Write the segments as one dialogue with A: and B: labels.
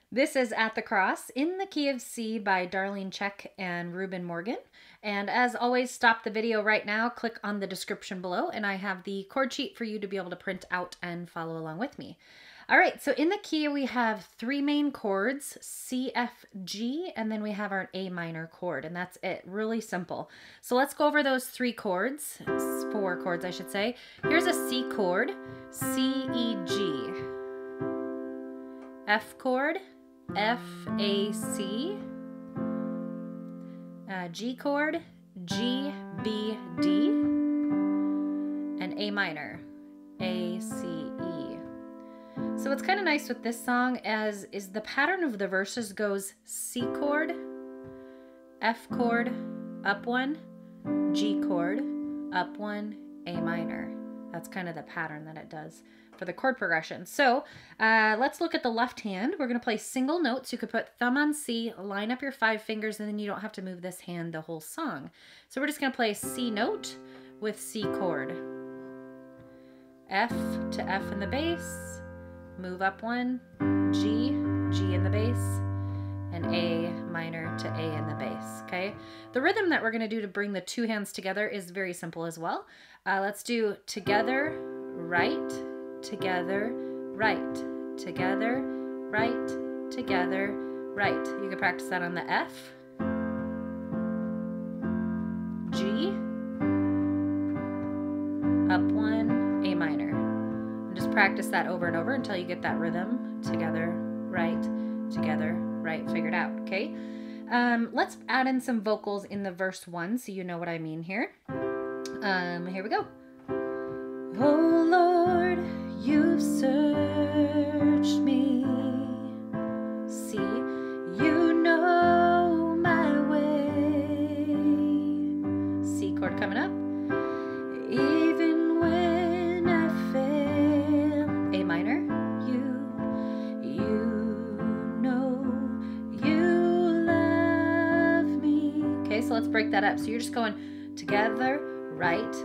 A: This is At the Cross in the Key of C by Darlene Zscheh and Reuben Morgan. And as always, stop the video right now, click on the description below, and I have the chord sheet for you to be able to print out and follow along with me. All right, so in the key we have three main chords, C, F, G, and then we have our A minor chord, and that's it. Really simple. So let's go over those three chords, four chords I should say. Here's a C chord, C, E, G. F chord, F, A, C. G chord, G, B, D. And A minor, A, C, E. So what's kind of nice with this song is the pattern of the verses goes C chord, F chord, up one, G chord, up one, A minor. That's kind of the pattern that it does for the chord progression. So let's look at the left hand. We're going to play single notes. You could put thumb on C, line up your 5 fingers, and then you don't have to move this hand the whole song. So we're just going to play C note with C chord. F to F in the bass, move up one, G, G in the bass, and A minor to A in the bass, okay? The rhythm that we're going to do to bring the two hands together is very simple as well. Let's do together, right, together, right, together, right, together, right. You can practice that on the F, G, up one, A minor. And just practice that over and over until you get that rhythm. Together, right, figured out, okay? Let's add in some vocals in the verse 1 so you know what I mean here. Here we go. Oh Lord, you've searched me. See, you know my way. C chord coming up. Even when I fail, A minor. You know you love me. Okay, so let's break that up. So you're just going together, right,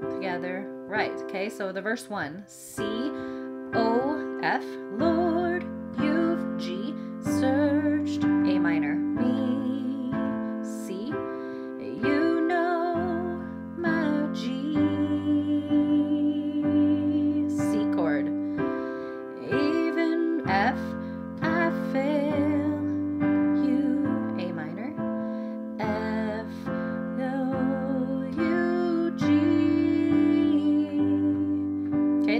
A: together, right. Okay, so the verse 1, C, O, F, Lord, you've G, searched, A minor, me, C, you know my G, C chord, even F, I fail, you, A minor, F, no, you, G. Okay,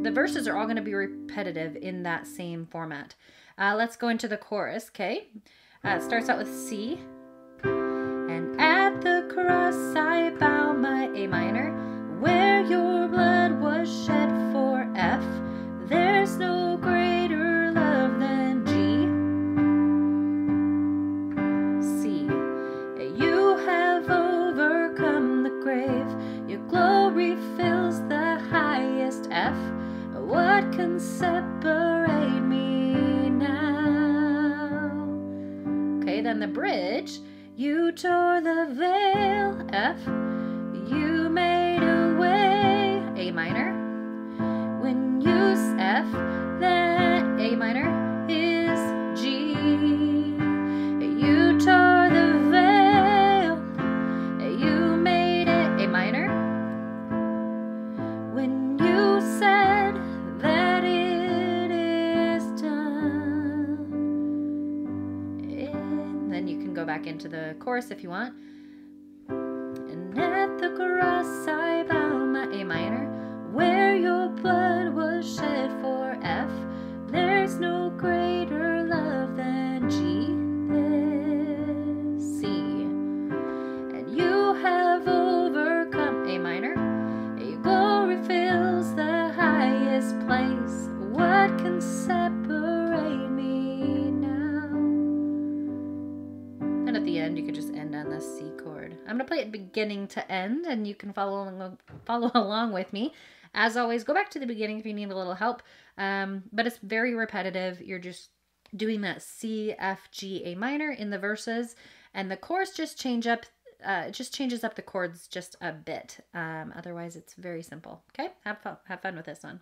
A: the verses are all going to be repetitive in that same format. Let's go into the chorus, okay? It starts out with C. And at the cross I bow my A minor, where your blood was shed for F. There's no greater love than G. C. You have overcome the grave. Your glory fills the highest F. What can separate me now? Okay, then the bridge. You tore the veil, F. You made a way, A minor. When you F, that A minor is G. You tore the veil, you made it, A minor. When you said that it is done. And then you can go back into the chorus if you want. And at the cross I bow my A minor, where your blood was shed for F. There's no greater love than G, this, C. And you have overcome, A minor. Your glory fills the highest place. What can separate me now? And at the end, you could just end on the C chord. I'm going to play it beginning to end, and you can follow along with me. As always, go back to the beginning if you need a little help, but it's very repetitive. You're just doing that C, F, G, A minor in the verses, and the chorus just changes up the chords just a bit. Otherwise, it's very simple. Okay, have fun with this one.